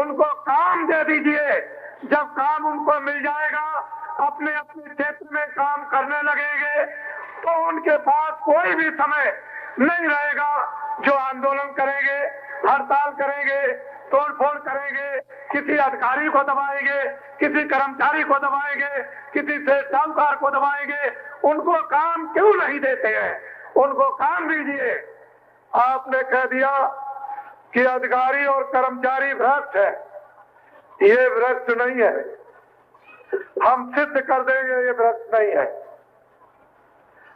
उनको काम दे दीजिए। जब काम उनको मिल जाएगा, अपने अपने क्षेत्र में काम करने लगेंगे, तो उनके पास कोई भी समय नहीं रहेगा जो आंदोलन करेंगे, हड़ताल करेंगे, तोड़फोड़ करेंगे, किसी अधिकारी को दबाएंगे, किसी कर्मचारी को दबाएंगे, किसी से साहूकार को दबाएंगे। उनको काम क्यों नहीं देते हैं? उनको काम दीजिए। आपने कह दिया कि अधिकारी और कर्मचारी भ्रष्ट है। ये भ्रष्ट नहीं है, हम सिद्ध कर देंगे ये भ्रष्ट नहीं है।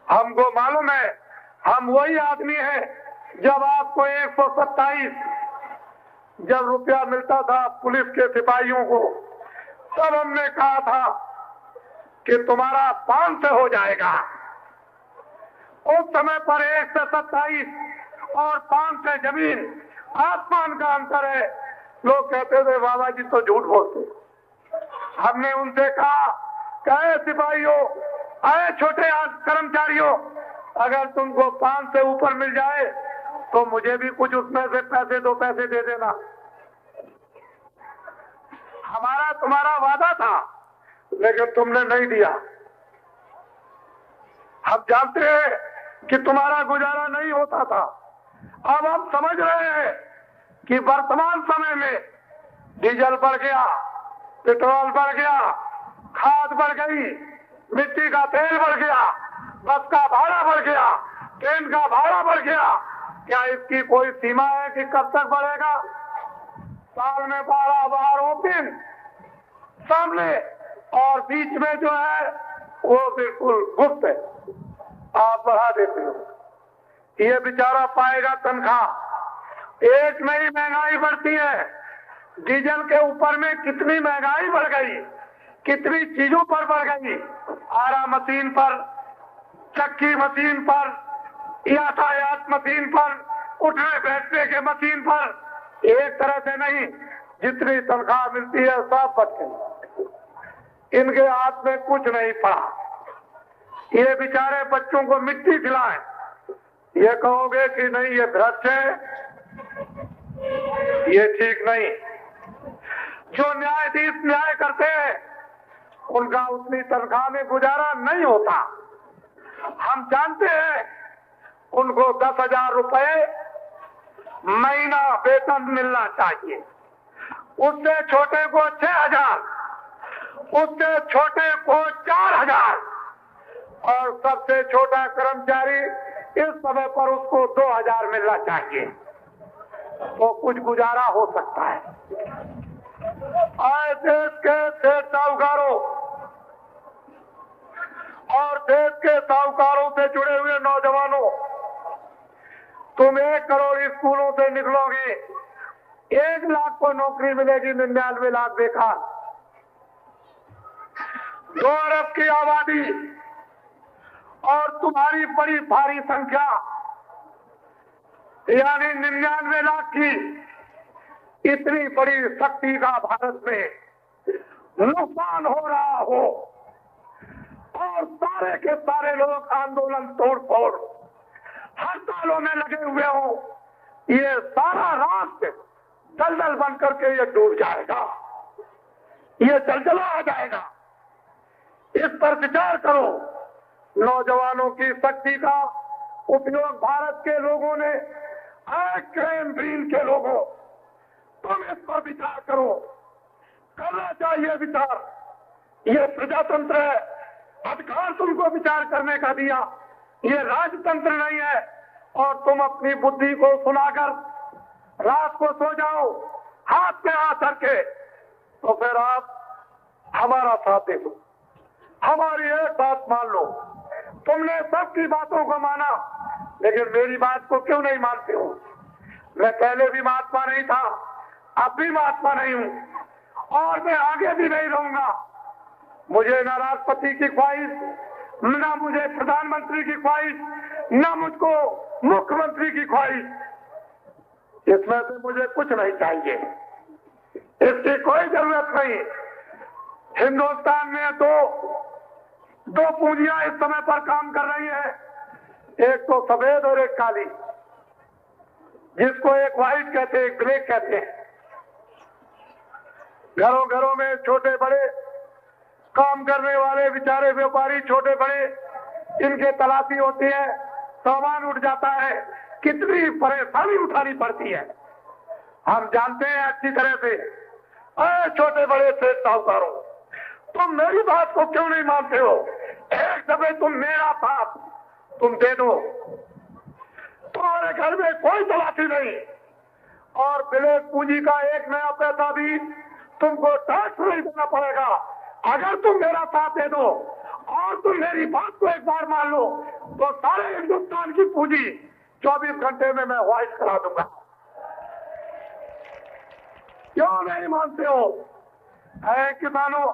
हमको मालूम है, हम वही आदमी हैं जब आपको 127 जब रुपया मिलता था पुलिस के सिपाहियों को, तब हमने कहा था कि तुम्हारा 500 हो जाएगा। उस समय पर 127 और 500 जमीन आसमान का अंतर है। लोग कहते थे बाबा जी तो झूठ बोलते। हमने उनसे कहा, कहे सिपाहियों, आए छोटे कर्मचारियों, अगर तुमको 5 से ऊपर मिल जाए तो मुझे भी कुछ उसमें से पैसे 2 पैसे दे देना। हमारा तुम्हारा वादा था, लेकिन तुमने नहीं दिया। हम जानते हैं कि तुम्हारा गुजारा नहीं होता था। अब हम समझ रहे हैं कि वर्तमान समय में डीजल बढ़ गया, पेट्रोल बढ़ गया, खाद बढ़ गई, मिट्टी का तेल बढ़ गया, बस का भाड़ा बढ़ गया, ट्रेन का भाड़ा बढ़ गया। क्या इसकी कोई सीमा है कि कब तक बढ़ेगा? साल में 12 बार ओपन सामने, और बीच में जो है वो बिल्कुल गुप्त है, आप बढ़ा देते हो। ये बेचारा पाएगा तनख्वाह। एक नई महंगाई बढ़ती है, डीजल के ऊपर में कितनी महंगाई बढ़ गई, कितनी चीजों पर बढ़ गई। आरा मशीन पर, चक्की मशीन पर, यातायात मशीन पर, उठने बैठने के मशीन पर, एक तरह से नहीं, जितनी तनख्वाह मिलती है सब बच गई। इनके हाथ में कुछ नहीं पड़ा। ये बेचारे बच्चों को मिट्टी खिलाएं, ये कहोगे कि नहीं ये भ्रष्ट है, ये ठीक नहीं। जो न्यायाधीश न्याय करते हैं उनका उतनी तनख्वाह में गुजारा नहीं होता। हम जानते हैं उनको 10,000 रुपए महीना वेतन मिलना चाहिए, उससे छोटे को 6,000, उससे छोटे को 4,000, और सबसे छोटा कर्मचारी इस समय पर उसको 2,000 मिलना चाहिए, तो कुछ गुजारा हो सकता है। और देश के सेठ साहूकारों और देश के साहूकारों से जुड़े हुए नौजवानों, तुम 1 करोड़ स्कूलों से निकलोगे, 1 लाख को नौकरी मिलेगी, 99 लाख बेकार। 2 अरब की आबादी और तुम्हारी बड़ी भारी संख्या, यानी 99 लाख की इतनी बड़ी शक्ति का भारत में नुकसान हो रहा हो, और सारे के सारे लोग आंदोलन तोड़-फोड़ हड़तालों में लगे हुए हो, ये सारा राष्ट्र दलदल बन करके ये डूब जाएगा, ये जलजला आ जाएगा। इस पर विचार करो। नौजवानों की शक्ति का उपयोग भारत के लोगों ने, क्रेमलिन के लोगों, तुम इस पर विचार करो। करना चाहिए विचार। ये प्रजातंत्र है, अधिकार तुमको विचार करने का दिया, ये राजतंत्र नहीं है। और तुम अपनी बुद्धि को सुनाकर रात को सो जाओ हाथ में हाथ रखे, तो फिर आप हमारा साथ दे दो, हमारी एक बात मान लो। तुमने सबकी बातों को माना, लेकिन मेरी बात को क्यों नहीं मानते हो? मैं पहले भी महात्मा नहीं था, अब भी महात्मा नहीं हूं, और मैं आगे भी नहीं रहूंगा। मुझे न राष्ट्रपति की ख्वाहिश, न मुझे प्रधानमंत्री की ख्वाहिश, न मुझको मुख्यमंत्री की ख्वाहिश, इसमें से मुझे कुछ नहीं चाहिए, इसकी कोई जरूरत नहीं। हिंदुस्तान में दो पूंजियां इस समय पर काम कर रही है, एक तो सफेद और एक काली, जिसको एक व्हाइट कहते हैं, एक ब्लैक कहते हैं। घरों घरों में छोटे बड़े काम करने वाले बेचारे व्यापारी, छोटे बड़े, इनके तलाशी होती है, सामान उठ जाता है, कितनी परेशानी उठानी पड़ती है हम जानते हैं अच्छी तरह से। अरे छोटे बड़े सेठ साहूकारों, तुम मेरी बात को क्यों नहीं मानते हो? एक दफे तुम मेरा साथ तुम दे दो, तुम्हारे घर में कोई तलाशी नहीं और ब्लैक पूंजी का एक नया पैसा भी तुमको टैक्स नहीं देना पड़ेगा। अगर तुम मेरा साथ दे दो और तुम मेरी बात को एक बार मान लो तो सारे हिंदुस्तान की पूंजी 24 घंटे में मैं वाइस करा दूंगा। क्यों नहीं मानते हो? किसानों,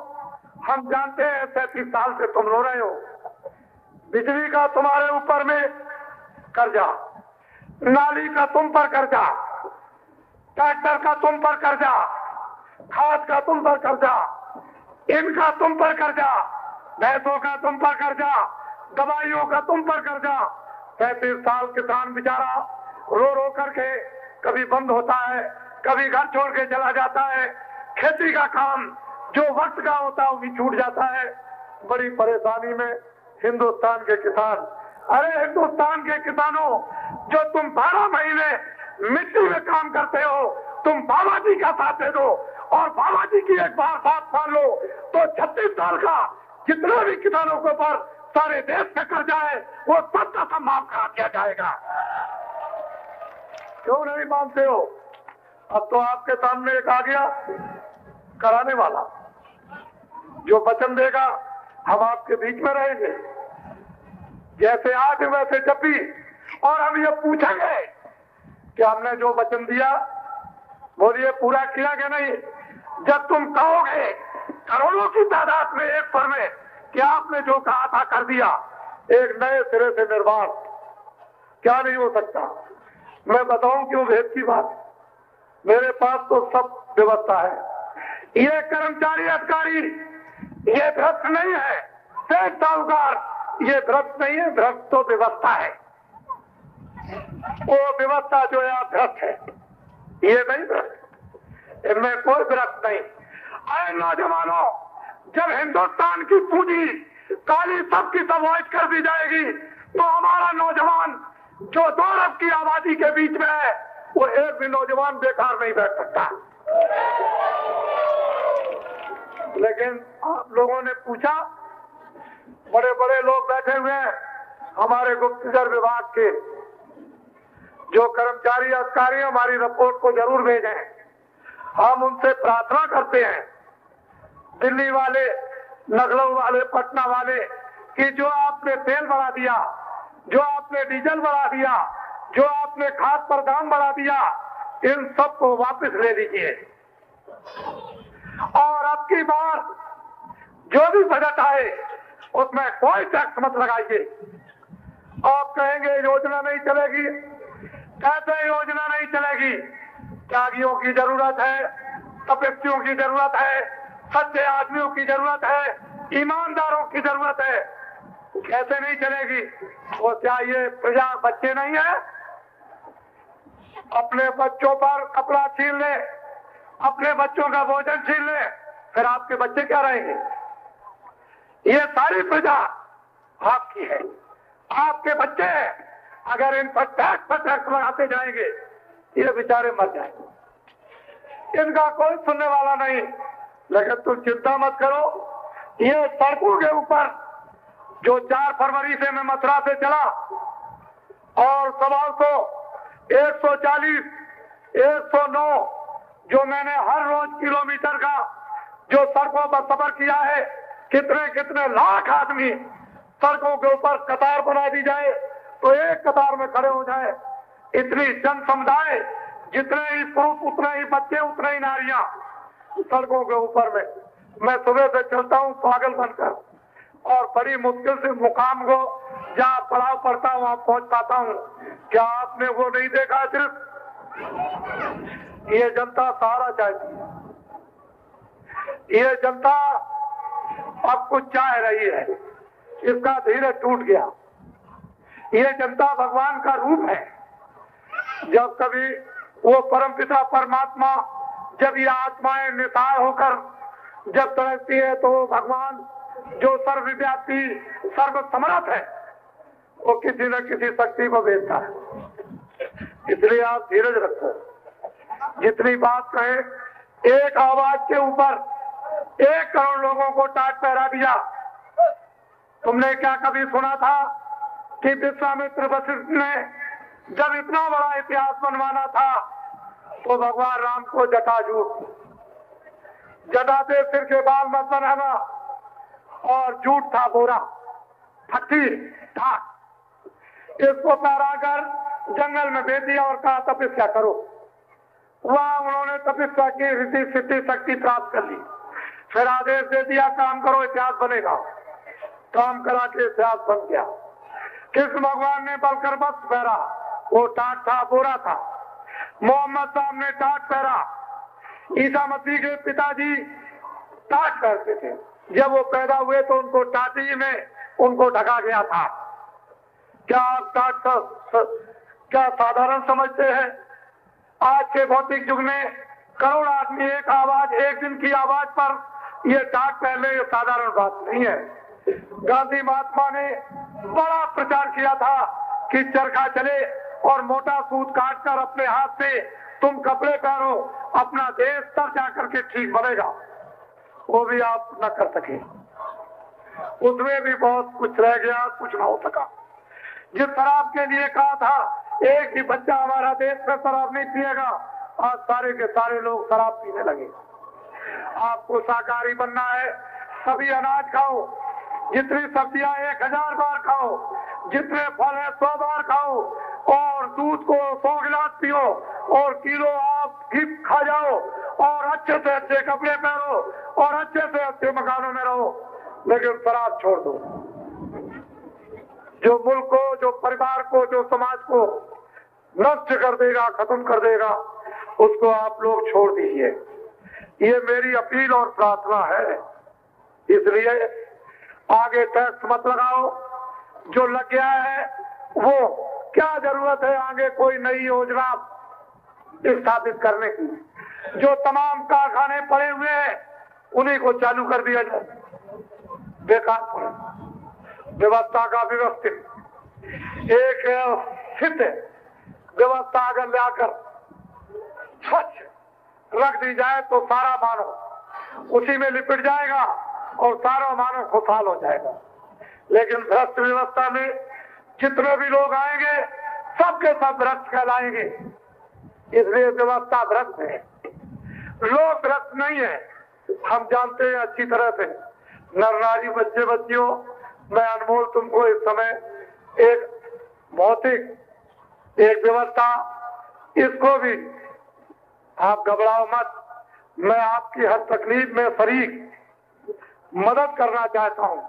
हम जानते हैं 37 साल से तुम रो रहे हो, बिजली का तुम्हारे ऊपर में कर्जा, नाली का तुम पर कर्जा, ट्रैक्टर का तुम पर कर्जा, खाद का तुम पर कर्जा, इनका तुम पर कर्जा, भैंसों का तुम पर कर्जा, दवाइयों का तुम पर कर्जा। 35 साल किसान बेचारा रो रो करके कभी बंद होता है, कभी घर छोड़ के चला जाता है, खेती का काम जो वक्त का होता है वो भी छूट जाता है। बड़ी परेशानी में हिंदुस्तान के किसान। अरे हिंदुस्तान के किसानों, जो तुम 12 महीने मिट्टी में काम करते हो, तुम बाबा जी का साथ दे दो और बाबा जी की एक बार बात मान लो तो 36 साल का जितने भी किसानों के ऊपर सारे देश में कर्जा है वो सब का सब माफ करा दिया जाएगा। क्यों नहीं मानते हो? अब तो आपके सामने एक आ गया कराने वाला, जो वचन देगा हम आपके बीच में रहेंगे, जैसे आज वैसे जब भी, और हम ये पूछेंगे कि हमने जो वचन दिया बोलिए पूरा किया कि नहीं। जब तुम कहोगे करोड़ों की तादाद में एक पर में कि आपने जो कहा था कर दिया, एक नए सिरे से निर्माण क्या नहीं हो सकता। मैं बताऊं क्यों भेद की बात, मेरे पास तो सब व्यवस्था है। ये कर्मचारी अधिकारी ये भ्रष्ट नहीं है, सेठ साहूकार ये भ्रष्ट नहीं है, भ्रष्ट तो व्यवस्था है। वो व्यवस्था जो है भ्रष्ट है, ये नहीं भ्रष्ट, इनमें कोई भ्रष्ट नहीं। अरे नौजवानों, जब हिंदुस्तान की पूंजी काली सब की सब वाइट कर दी जाएगी तो हमारा नौजवान जो 2 अरब की आबादी के बीच में है वो एक भी नौजवान बेकार नहीं बैठ सकता। लेकिन आप लोगों ने पूछा, बड़े बड़े लोग बैठे हुए हैं हमारे गुप्तचर विभाग के, जो कर्मचारी अधिकारी हमारी रिपोर्ट को जरूर भेजें। हम उनसे प्रार्थना करते हैं, दिल्ली वाले, लखनऊ वाले, पटना वाले, कि जो आपने तेल बढ़ा दिया, जो आपने डीजल बढ़ा दिया, जो आपने खाद पर दाम बढ़ा दिया, इन सबको वापस ले लीजिए और अब की बार जो भी बजट आए उसमें कोई टैक्स मत लगाइए। आप कहेंगे योजना नहीं चलेगी, कैसे योजना नहीं चलेगी? त्यागियों की जरूरत है, तपस्वियों की जरूरत है, सच्चे आदमियों की जरूरत है, ईमानदारों की जरूरत है। कैसे नहीं चलेगी? वो क्या ये प्रजा बच्चे नहीं है? अपने बच्चों पर कपड़ा छीन ले, अपने बच्चों का भोजन छीन ले, फिर आपके बच्चे क्या रहेंगे? ये सारी प्रजा आपकी है, आपके बच्चे हैं। अगर इन पर टैक्स लगाते जाएंगे ये बेचारे मर जाएंगे, इनका कोई सुनने वाला नहीं। लेकिन तुम चिंता मत करो, ये सड़कों के ऊपर जो 4 फरवरी से मैं मथुरा से चला और 125, 140, 109 जो मैंने हर रोज किलोमीटर का जो सड़कों पर सफर किया है, कितने कितने लाख आदमी सड़कों के ऊपर कतार बना दी जाए तो एक कतार में खड़े हो जाए, इतनी जन समुदाय, जितने ही पुरुष उतने ही बच्चे उतने ही नारियां सड़कों के ऊपर में। मैं सुबह से चलता हूँ पागल बनकर और बड़ी मुश्किल से मुकाम को जहाँ पड़ाव पड़ता हूँ वहां पहुंच पाता हूँ। क्या आपने वो नहीं देखा? सिर्फ ये जनता सहारा चाहती है, ये जनता अब कुछ चाह रही है, इसका धीरे टूट गया। ये जनता भगवान का रूप है। जब कभी वो परमपिता परमात्मा जब ये आत्माएं निसार होकर जब तड़पती है तो भगवान जो सर्वव्यापी सर्वसमर्थ है वो किसी न किसी शक्ति को भेजता है। इसलिए आप धीरज रखो। जितनी बात कहे, एक आवाज के ऊपर 1 करोड़ लोगों को टाट पहरा दिया। तुमने क्या कभी सुना था कि विश्वामित्र वशिष्ठ ने जब इतना बड़ा इतिहास बनवाना था तो भगवान राम को जटा से सिर के बाल मत बनाना, और झूठ था बोरा फट्टी था, इसको पहराकर जंगल में भेज दिया और कहा तपस्या करो। वहां उन्होंने तपस्या की, ऋषि सिद्धि शक्ति प्राप्त कर ली। फिर आदेश दे दिया काम करो इतिहास बनेगा। काम करा के इतिहास बन गया। कृष्ण भगवान ने बलकर वस्त्र पहरा, वो टाट था बोरा था। मोहम्मद साहब ने टाट पहरा। ईसा मसीह के पिताजी टाट पहनते थे। जब वो पैदा हुए तो उनको टाटी में उनको ढका गया था। क्या आप टाट क्या साधारण समझते हैं? आज के भौतिक युग में करोड़ आदमी एक आवाज, एक दिन की आवाज पर ये टाट पहले, ये साधारण बात नहीं है। गांधी महात्मा ने बड़ा प्रचार किया था कि चरखा चले और मोटा सूत काटकर अपने हाथ से तुम कपड़े पहनो, अपना देश तब जाकर के ठीक बनेगा। वो भी आप न कर सके। उसमें भी बहुत कुछ रह गया, कुछ ना हो सका। जिस शराब के लिए कहा था एक भी बच्चा हमारा देश में शराब नहीं पिएगा, आज सारे के सारे लोग शराब पीने लगे। आपको शाकाहारी बनना है, सभी अनाज खाओ, जितनी सब्जियां 1000 बार खाओ, जितने फल है 100 बार खाओ, और दूध को 100 गिलास पियो, और किलो आप घी खा जाओ, और अच्छे से अच्छे कपड़े पहनो, और अच्छे से अच्छे मकानों में रहो, लेकिन शराब छोड़ दो। जो मुल्क को, जो परिवार को, जो समाज को नष्ट कर देगा, खत्म कर देगा, उसको आप लोग छोड़ दीजिए। ये मेरी अपील और प्रार्थना है। इसलिए आगे टैक्स मत लगाओ। जो लग गया है वो क्या जरूरत है आगे कोई नई योजना स्थापित करने की? जो तमाम कारखाने पड़े हुए हैं उन्हीं को चालू कर दिया जाए। बेकार व्यवस्था का व्यवस्थित एक स्थित व्यवस्था अगर लाकर स्वच्छ रख दी जाए तो सारा मानव उसी में लिपट जाएगा और सारा मानव खुशहाल हो जाएगा। लेकिन भ्रष्ट व्यवस्था में जितने भी लोग आएंगे सबके सब भ्रष्ट कहलाएंगे। इसलिए व्यवस्था भ्रष्ट है, लोग भ्रष्ट नहीं है। हम जानते हैं अच्छी तरह से। नर नारी बच्चे बच्चियों, मैं अनमोल तुमको इस समय एक भौतिक एक व्यवस्था, इसको भी आप घबराओ मत। मैं आपकी हर तकलीफ में शरीक मदद करना चाहता हूं।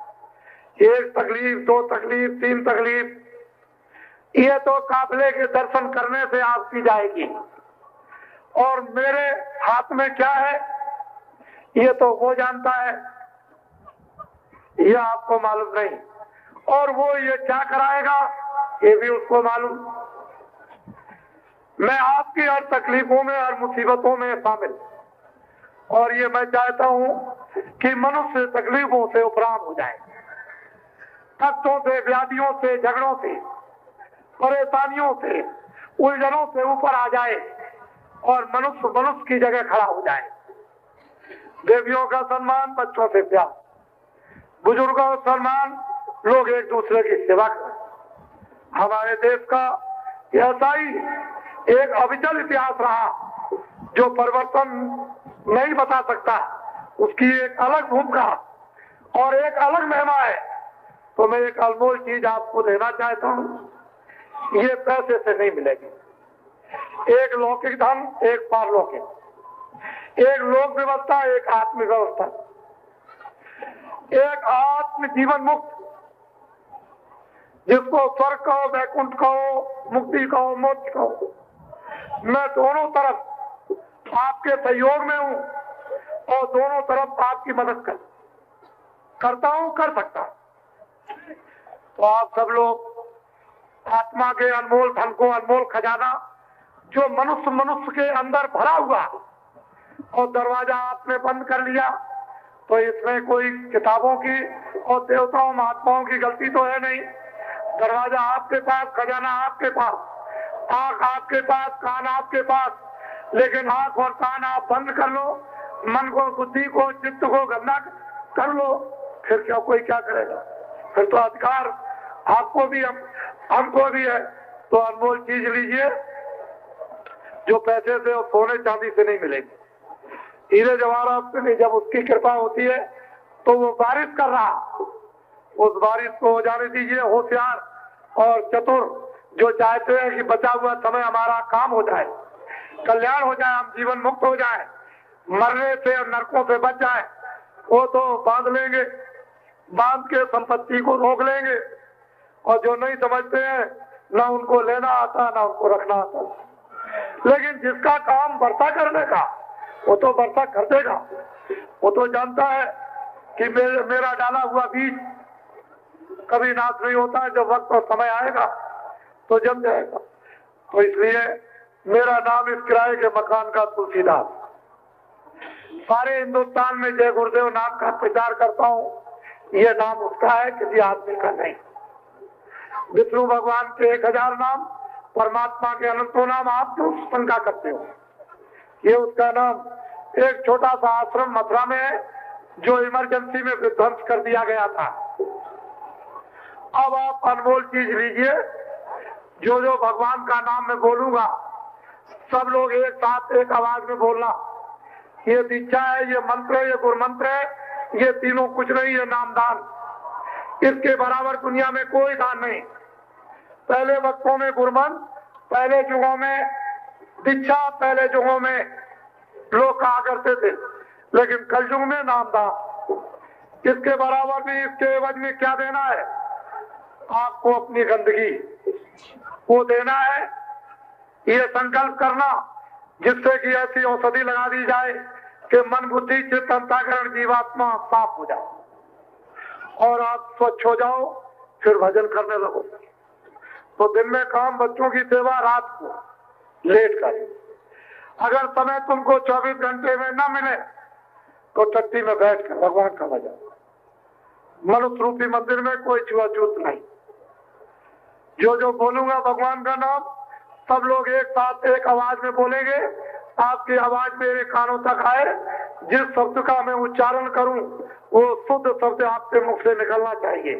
1 तकलीफ, 2 तकलीफ, 3 तकलीफ, ये तो काफिले के दर्शन करने से आपकी जाएगी। और मेरे हाथ में क्या है ये तो वो जानता है, ये आपको मालूम नहीं। और वो ये क्या कराएगा ये भी उसको मालूम। मैं आपकी हर तकलीफों में, हर मुसीबतों में शामिल, और ये मैं चाहता हूं कि मनुष्य तकलीफों से उपराम हो जाए, कष्टों से, व्याधियों से, झगड़ों से, परेशानियों से, उलझनों से ऊपर आ जाए और मनुष्य मनुष्य की जगह खड़ा हो जाए। देवियों का सम्मान, बच्चों से प्यार, बुजुर्गों का सम्मान, लोग एक दूसरे की सेवा करें। हमारे देश का ऐसा ही एक अविचल इतिहास रहा जो परिवर्तन नहीं बता सकता। उसकी एक अलग भूमिका और एक अलग महिमा है। तो मैं एक अनमोल चीज आपको देना चाहता हूं, ये पैसे से नहीं मिलेगी। एक लौकिक धन, एक पारलौकिक, एक लोक व्यवस्था, एक आत्म व्यवस्था, एक आत्म जीवन मुक्त, जिसको स्वर्ग कहो, वैकुंठ कहो, मुक्ति कहो, मोक्ष कहो। मैं दोनों तरफ आपके सहयोग में हूं और दोनों तरफ आपकी मदद करता हूं, कर सकता हूं। तो आप सब लोग आत्मा के अनमोल धन को, अनमोल खजाना जो मनुष्य के अंदर भरा हुआ, और दरवाजा आपने बंद कर लिया, तो इसमें कोई किताबों की और देवताओं महात्माओं की गलती तो है नहीं। दरवाजा आपके पास, खजाना आपके पास, आंख आपके पास, कान आपके पास, लेकिन आंख और कान आप बंद कर लो, मन को, बुद्धि को, चित्त को गंदा कर लो, फिर क्या कोई क्या करेगा? फिर तो अधिकार आपको भी हमको भी है। तो अनमोल चीज लीजिए जो पैसे से और सोने चांदी से नहीं मिलेगी, हीरे जवाहरात से नहीं। जब उसकी कृपा होती है तो वो बारिश कर रहा, उस बारिश को हो जाने दीजिए। होशियार और चतुर जो चाहते हैं कि बचा हुआ समय हमारा काम हो जाए, कल्याण हो जाए, हम जीवन मुक्त हो जाए, मरने से और नरकों से बच जाए, वो तो बांध लेंगे, बांध के संपत्ति को रोक लेंगे। और जो नहीं समझते हैं, ना उनको लेना आता ना उनको रखना आता। लेकिन जिसका काम वर्षा करने का, वो तो वर्षा कर देगा। वो तो जानता है कि मेरा डाला हुआ बीज कभी नाश नहीं होता है, जब वक्त और समय आएगा तो जम जाएगा। तो इसलिए मेरा नाम इस किराए के मकान का तुलसीदास। सारे हिंदुस्तान में जय गुरुदेव नाम का प्रचार करता हूँ। ये नाम उसका है, किसी आदमी का नहीं। विष्णु भगवान के 1000 नाम, परमात्मा के अनंतों नाम, आप क्यों शंका करते हो? ये उसका नाम। एक छोटा सा आश्रम मथुरा में है जो इमरजेंसी में विध्वंस कर दिया गया था। अब आप अनमोल चीज लीजिए, जो जो भगवान का नाम मैं बोलूंगा, सब लोग एक साथ एक आवाज में बोलना। ये दीक्षा है, ये मंत्र है, ये गुरु मंत्र है, ये तीनों कुछ नहीं, ये नामदान। इसके बराबर दुनिया में कोई दान नहीं। पहले वक्तों में गुरमंत्र, पहले युगों में दीक्षा, पहले युगों में लोग कहा करते थे, लेकिन कलयुग में नामदान। इसके बराबर भी, इसके एवज में क्या देना है? आपको अपनी गंदगी वो देना है। ये संकल्प करना जिससे कि ऐसी औषधि लगा दी जाए कि मन, बुद्धि, चित्त, अंतःकरण, जीवात्मा साफ हो जाए और आप स्वच्छ हो जाओ। फिर भजन करने लगो। तो दिन में काम, बच्चों की सेवा, रात को लेट कर। अगर समय तुमको 24 घंटे में न मिले तो टट्टी में बैठ कर भगवान का भजन। मनुष्य रूपी मंदिर में कोई छुआछूत नहीं। जो जो बोलूंगा भगवान का नाम, सब लोग एक साथ एक आवाज में बोलेंगे। आपकी आवाज मेरे कानों तक आए। जिस शब्द का मैं उच्चारण करूं वो शुद्ध शब्द आपके मुख से निकलना चाहिए।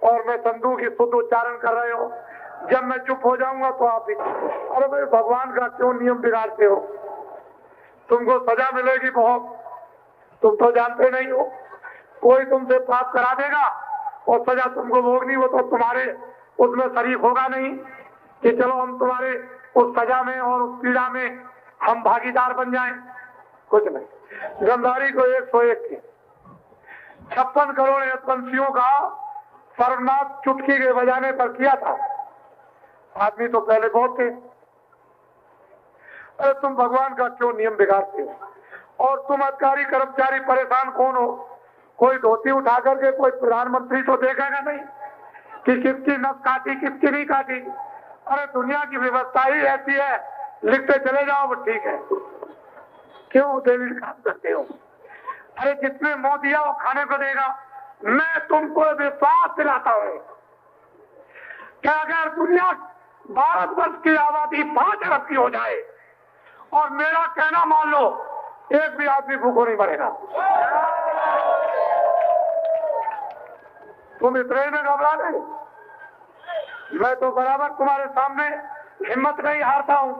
और मैं संधू की शुद्ध उच्चारण कर रहे हो। जब मैं चुप हो जाऊंगा तो आप भी, अरे भाई भगवान का क्यों नियम बिगाड़ते हो? तुमको सजा मिलेगी बहुत, तुम तो जानते नहीं हो। कोई तुमसे पाप करा देगा और सजा तुमको भोगनी, वो तो तुम्हारे उसमें शरीक होगा नहीं कि चलो हम तुम्हारे उस सजा में और उस पीड़ा में हम भागीदार बन जाएं। कुछ नहीं। गंधारी को 101 के 56 करोड़ यशवंशियों का सर्वनाश चुटकी के बजाने पर किया था। आदमी तो पहले बहुत थे। अरे तुम भगवान का क्यों नियम बिगाड़ते हो? और तुम अधिकारी कर्मचारी परेशान कौन हो? कोई धोती उठा करके कोई प्रधानमंत्री तो देखेगा नहीं कि किसकी नस काटी, किसकी नहीं काटी। अरे दुनिया की व्यवस्था ही ऐसी है, लिखते चले जाओ वो ठीक है। क्यों देवी काम करते हो? अरे जिसने मुंह दिया वो खाने को देगा। मैं तुमको विश्वास दिलाता हूं कि अगर दुनिया भारतवर्ष की आबादी 5 अरब की हो जाए और मेरा कहना मान लो, एक भी आदमी भूखों नहीं मरेगा। तुम इतने में घबरा गए। मैं तो बराबर तुम्हारे सामने हिम्मत नहीं हारता हूं।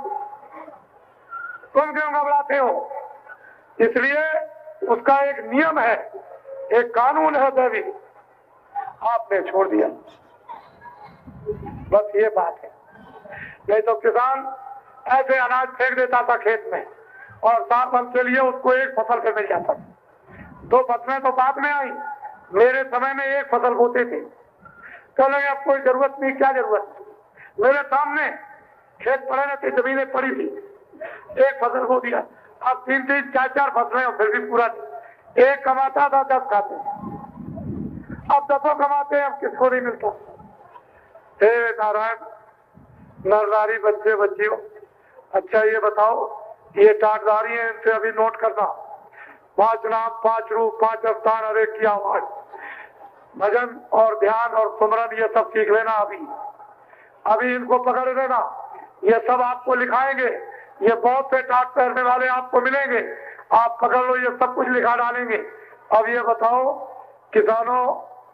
तुम क्यों घबराते हो? इसलिए उसका एक नियम है, एक कानून है देवी, आपने छोड़ दिया। बस ये बात है। नहीं तो किसान ऐसे अनाज फेंक देता था खेत में और 7 वर्ष के लिए उसको एक फसल पे मिल जाता था। 2 फसलें तो बाद में आई। मेरे समय में एक फसल बोते थे। कल अब कोई जरूरत नहीं, क्या जरूरत? मेरे सामने खेत पड़े रहते, जमीनें पड़ी थी, एक फसल बो दिया। अब 3-3, 4-4 फसलें और फिर भी पूरा नहीं। एक कमाता था, 10 खाते। अब 10 कमाते हैं, अब किसको नहीं मिलता। हे नारायण, नर नारी, बच्चे बच्चियों, अच्छा ये बताओ ये टाटदारी है, इनसे अभी नोट करना। 5 नाम, 5 रूप, 5 अवतार, हर एक की आवाज, भजन और ध्यान और सुमरन, ये सब सीख लेना। अभी इनको पकड़ लेना, ये सब आपको लिखाएंगे। ये बहुत से टाट पहनने वाले आपको मिलेंगे, आप पकड़ लो, ये सब कुछ लिखा डालेंगे। अब ये बताओ किसानों,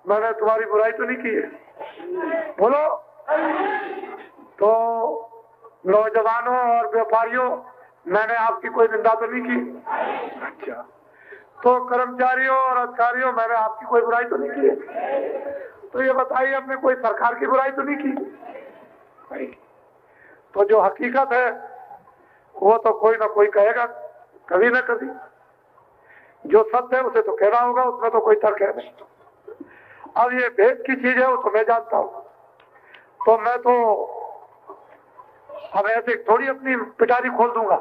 मैंने तुम्हारी बुराई तो नहीं की है? बोलो। तो नौजवानों और व्यापारियों, मैंने आपकी कोई निंदा तो नहीं की? अच्छा। तो कर्मचारियों और अधिकारियों, मैंने आपकी कोई बुराई तो नहीं की है? तो ये बताइए, हमने कोई सरकार की बुराई तो नहीं की? नहीं। तो जो हकीकत है वो तो कोई ना कोई कहेगा कभी ना कभी। जो सत्य है उसे तो कहना होगा, उसमें तो कोई तर्क है नहीं। अब ये भेद की चीज है वो तो मैं जानता हूं, तो मैं तो अब ऐसे थोड़ी अपनी पिटारी खोल दूंगा,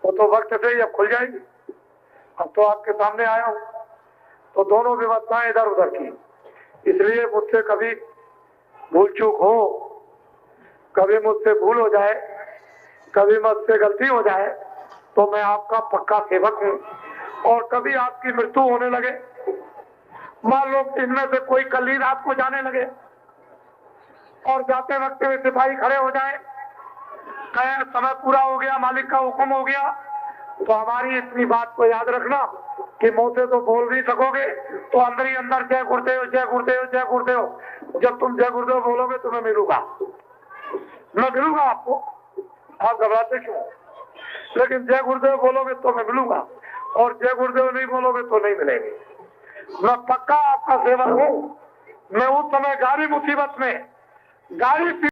वो तो वक्त से ही अब खुल जाएगी। अब तो आपके सामने आया हूं, तो दोनों व्यवस्थाएं इधर उधर की, इसलिए मुझसे कभी भूल चूक हो, कभी मुझसे भूल हो जाए, कभी मुझसे गलती हो जाए, तो मैं आपका पक्का सेवक हूं। और कभी आपकी मृत्यु होने लगे, मान लो इनमें से कोई कल ही रात को जाने लगे और जाते वक्त सिपाही खड़े हो जाए, कहे समय पूरा हो गया, मालिक का हुक्म हो गया, तो हमारी इतनी बात को याद रखना कि मुंह से तो बोल नहीं सकोगे, तो अंदर ही अंदर जय गुरुदेव, जय गुरुदेव, जय गुरुदेव। जब तुम जय गुरुदेव बोलोगे तो मैं मिलूंगा, मैं मिलूंगा आपको, आप घबराते क्यों? लेकिन जय गुरुदेव बोलोगे तो मैं मिलूंगा, और जय गुरुदेव नहीं बोलोगे तो नहीं मिलेंगे। मैं पक्का आपका सेवक हूं। मैं उस समय गाड़ी मुसीबत में गाड़ी